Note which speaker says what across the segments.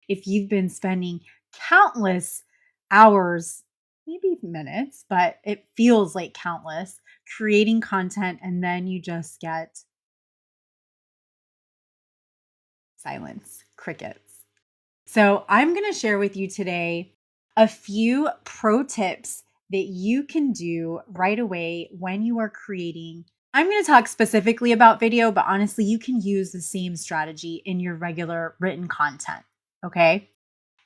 Speaker 1: if you've been spending countless hours, maybe minutes, but it feels like countless, creating content, and then you just get silence, crickets. So, I'm going to share with you today a few pro tips that you can do right away when you are creating. I'm going to talk specifically about video, but honestly, you can use the same strategy in your regular written content. Okay.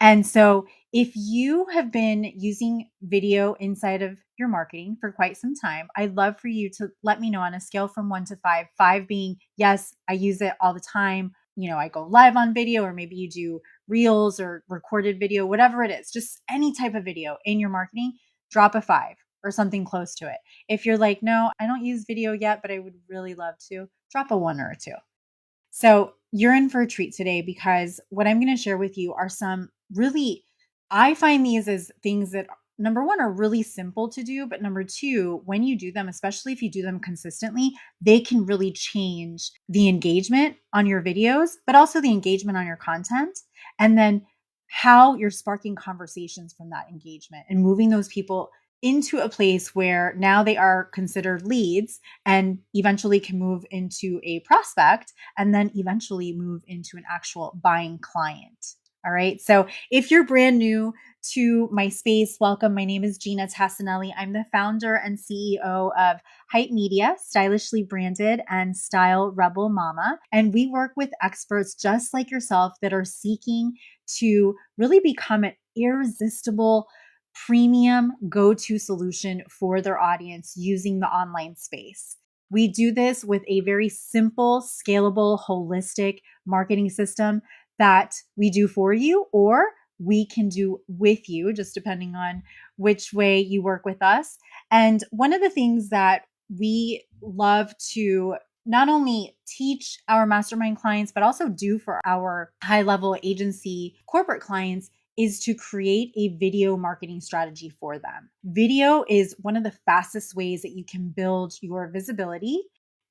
Speaker 1: And so, if you have been using video inside of your marketing for quite some time, I'd love for you to let me know on a scale from 1 to 5, 5 being, yes, I use it all the time. I go live on video, or maybe you do reels or recorded video, whatever it is, just any type of video in your marketing, drop a 5 or something close to it. If you're like, no, I don't use video yet, but I would really love to, drop a 1 or a 2. So you're in for a treat today because what I'm going to share with you are some really, I find these as things that, number one, are really simple to do. But number two, when you do them, especially if you do them consistently, they can really change the engagement on your videos, but also the engagement on your content. And then how you're sparking conversations from that engagement and moving those people into a place where now they are considered leads and eventually can move into a prospect and then eventually move into an actual buying client. All right. So if you're brand new to my space, welcome. My name is Ginna Tassanelli. I'm the founder and CEO of Hype Media, stylishly branded and style rebel mama. And we work with experts just like yourself that are seeking to really become an irresistible premium go-to solution for their audience using the online space. We do this with a very simple, scalable, holistic marketing system that we do for you, or we can do with you, just depending on which way you work with us. And one of the things that we love to not only teach our mastermind clients, but also do for our high level agency corporate clients is to create a video marketing strategy for them. Video is one of the fastest ways that you can build your visibility,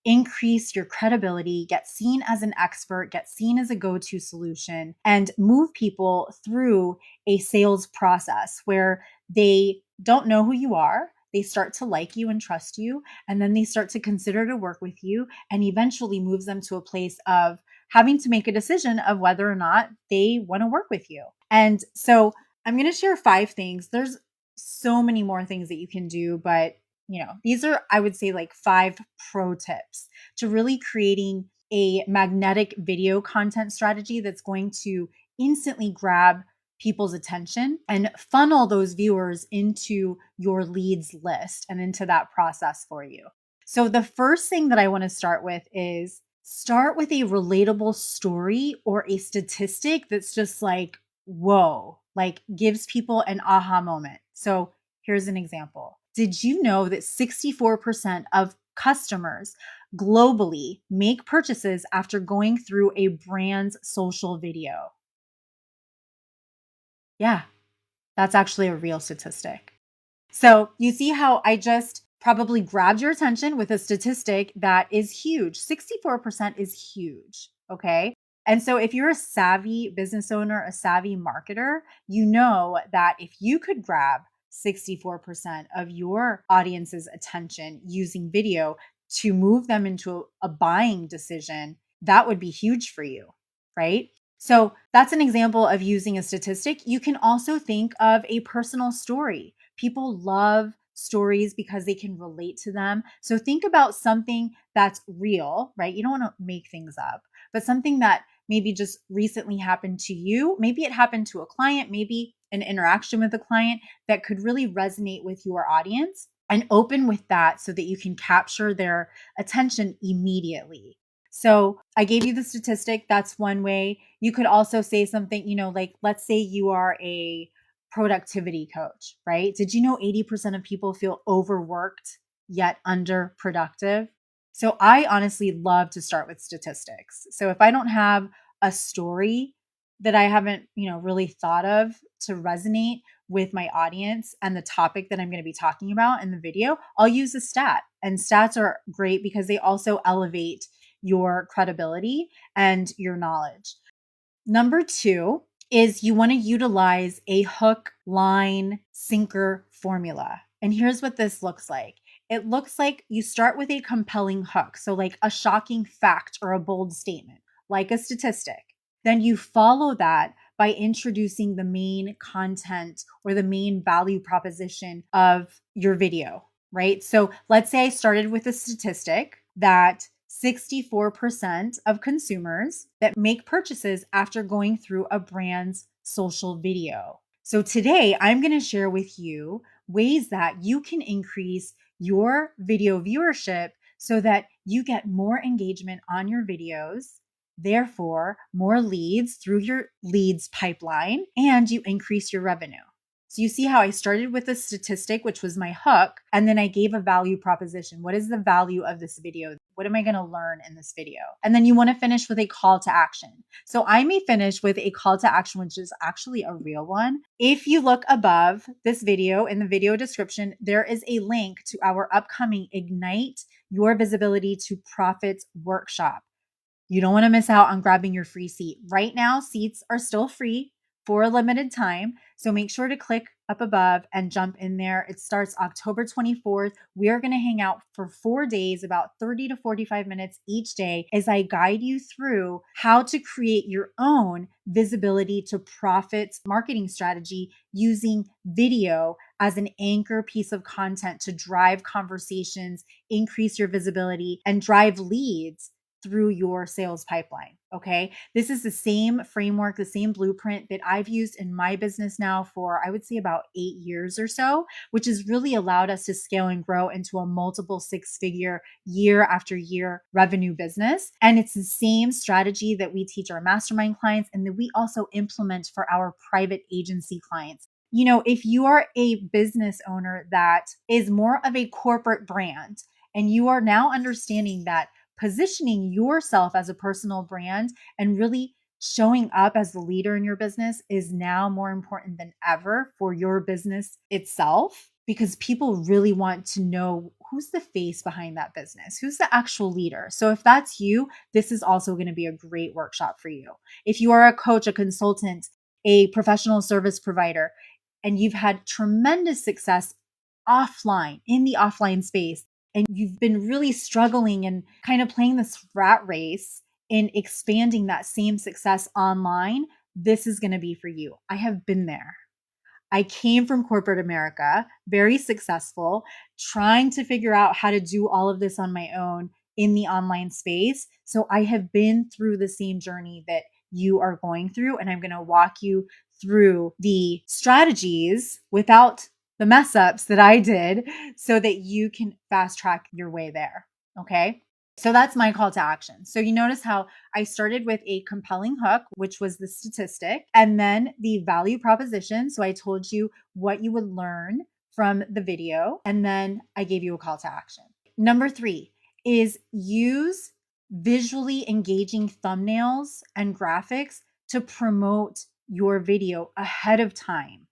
Speaker 1: increase your credibility, get seen as an expert, get seen as a go-to solution, and move people through a sales process where they don't know who you are. They start to like you and trust you, and then they start to consider to work with you, and eventually moves them to a place of having to make a decision of whether or not they want to work with you. And so I'm going to share 5 things. There's so many more things that you can do, but these are, I would say, like 5 pro tips to really creating a magnetic video content strategy that's going to instantly grab people's attention and funnel those viewers into your leads list and into that process for you. So the first thing that I want to start with is start with a relatable story or a statistic that's just like, whoa, like gives people an aha moment. So here's an example. Did you know that 64% of customers globally make purchases after going through a brand's social video? Yeah, that's actually a real statistic. So you see how I just probably grabbed your attention with a statistic that is huge. 64% is huge. Okay. And so if you're a savvy business owner, a savvy marketer, you know that if you could grab 64% of your audience's attention using video to move them into a buying decision, that would be huge for you, right? So that's an example of using a statistic. You can also think of a personal story. People love stories because they can relate to them. So think about something that's real, right? You don't want to make things up, but something that maybe just recently happened to you. Maybe it happened to a client, maybe an interaction with a client that could really resonate with your audience, and open with that so that you can capture their attention immediately. So I gave you the statistic. That's one way. You could also say something, like let's say you are a productivity coach, right? Did you know 80% of people feel overworked yet underproductive? So I honestly love to start with statistics. So if I don't have a story that I haven't, really thought of to resonate with my audience and the topic that I'm going to be talking about in the video, I'll use a stat. And stats are great because they also elevate your credibility and your knowledge. Number 2, is you want to utilize a hook, line, sinker formula. And here's what this looks like. It looks like you start with a compelling hook, so like a shocking fact or a bold statement, like a statistic. Then you follow that by introducing the main content or the main value proposition of your video, right? So let's say I started with a statistic that 64% of consumers that make purchases after going through a brand's social video. So today I'm going to share with you ways that you can increase your video viewership so that you get more engagement on your videos, therefore more leads through your leads pipeline, and you increase your revenue. So you see how I started with a statistic, which was my hook, and then I gave a value proposition. What is the value of this video? What am I going to learn in this video? And then you want to finish with a call to action. So I may finish with a call to action, which is actually a real one. If you look above this video in the video description, there is a link to our upcoming Ignite Your Visibility to Profits workshop. You don't want to miss out on grabbing your free seat. Right now, seats are still free for a limited time. So make sure to click up above and jump in there. It starts October 24th. We are going to hang out for 4 days, about 30 to 45 minutes each day, as I guide you through how to create your own visibility to profits marketing strategy using video as an anchor piece of content to drive conversations, increase your visibility, and drive leads through your sales pipeline. Okay. This is the same framework, the same blueprint that I've used in my business now for, I would say, about 8 years or so, which has really allowed us to scale and grow into a multiple 6-figure year after year revenue business. And it's the same strategy that we teach our mastermind clients and that we also implement for our private agency clients. You know, if you are a business owner that is more of a corporate brand and you are now understanding that positioning yourself as a personal brand and really showing up as the leader in your business is now more important than ever for your business itself, because people really want to know who's the face behind that business, who's the actual leader. So if that's you, this is also going to be a great workshop for you. If you are a coach, a consultant, a professional service provider, and you've had tremendous success offline in the offline space, and you've been really struggling and kind of playing this rat race in expanding that same success online, this is going to be for you. I have been there. I came from corporate America, very successful, trying to figure out how to do all of this on my own in the online space. So I have been through the same journey that you are going through, and I'm going to walk you through the strategies without the mess ups that I did so that you can fast track your way there. Okay. So that's my call to action. So you notice how I started with a compelling hook, which was the statistic, and then the value proposition. So I told you what you would learn from the video, and then I gave you a call to action. Number 3 is use visually engaging thumbnails and graphics to promote your video ahead of time.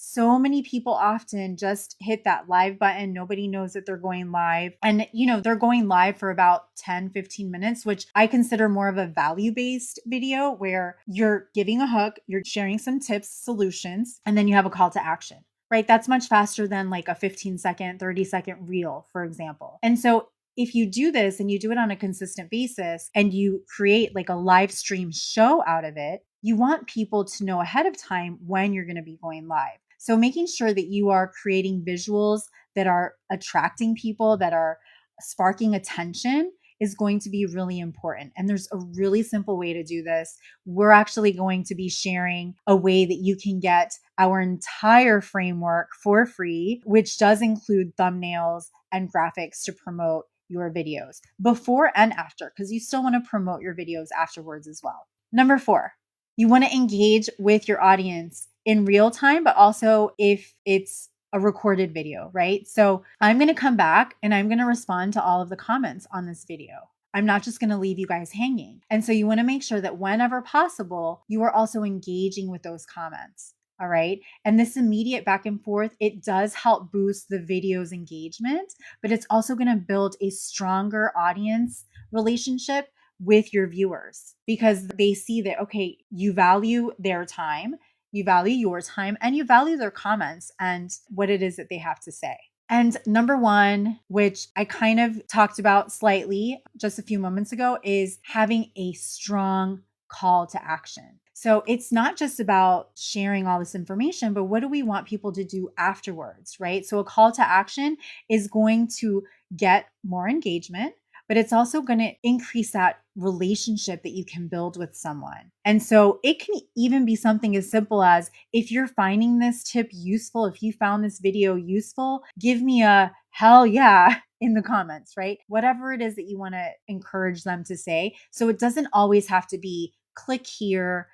Speaker 1: So many people often just hit that live button. Nobody knows that they're going live. And, they're going live for about 10, 15 minutes, which I consider more of a value-based video where you're giving a hook, you're sharing some tips, solutions, and then you have a call to action, right? That's much faster than like a 15-second, 30-second reel, for example. And so if you do this and you do it on a consistent basis and you create like a live stream show out of it, you want people to know ahead of time when you're going to be going live. So making sure that you are creating visuals that are attracting people, that are sparking attention is going to be really important. And there's a really simple way to do this. We're actually going to be sharing a way that you can get our entire framework for free, which does include thumbnails and graphics to promote your videos before and after, because you still want to promote your videos afterwards as well. Number 4, you want to engage with your audience in real time, but also if it's a recorded video, right? So I'm going to come back and I'm going to respond to all of the comments on this video. I'm not just going to leave you guys hanging. And so you want to make sure that whenever possible, you are also engaging with those comments. All right. And this immediate back and forth, it does help boost the video's engagement, but it's also going to build a stronger audience relationship with your viewers because they see that, okay, you value their time, you value your time, and you value their comments and what it is that they have to say. And number one, which I kind of talked about slightly just a few moments ago, is having a strong call to action. So it's not just about sharing all this information, but what do we want people to do afterwards, right? So a call to action is going to get more engagement, but it's also going to increase that relationship that you can build with someone. And so it can even be something as simple as, if you're finding this tip useful, if you found this video useful, give me a hell yeah in the comments, right? Whatever it is that you want to encourage them to say. So it doesn't always have to be click here,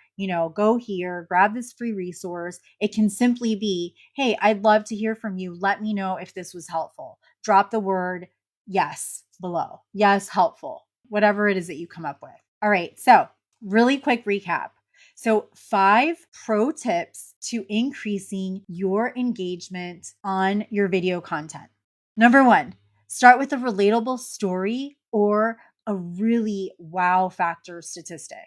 Speaker 1: go here, grab this free resource. It can simply be, hey, I'd love to hear from you. Let me know if this was helpful. Drop the word yes below. Yes, helpful. Whatever it is that you come up with. All right. So, really quick recap. So, 5 pro tips to increasing your engagement on your video content. Number 1, start with a relatable story or a really wow factor statistic.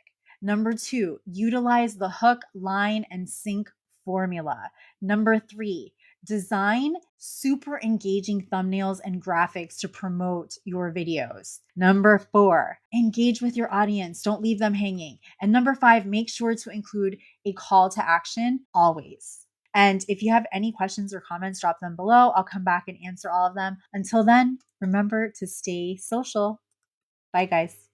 Speaker 1: Number 2, utilize the hook, line, and sink formula. Number 3, design super engaging thumbnails and graphics to promote your videos. Number 4, engage with your audience. Don't leave them hanging. And number 5, make sure to include a call to action always. And if you have any questions or comments, drop them below. I'll come back and answer all of them. Until then, remember to stay social. Bye, guys.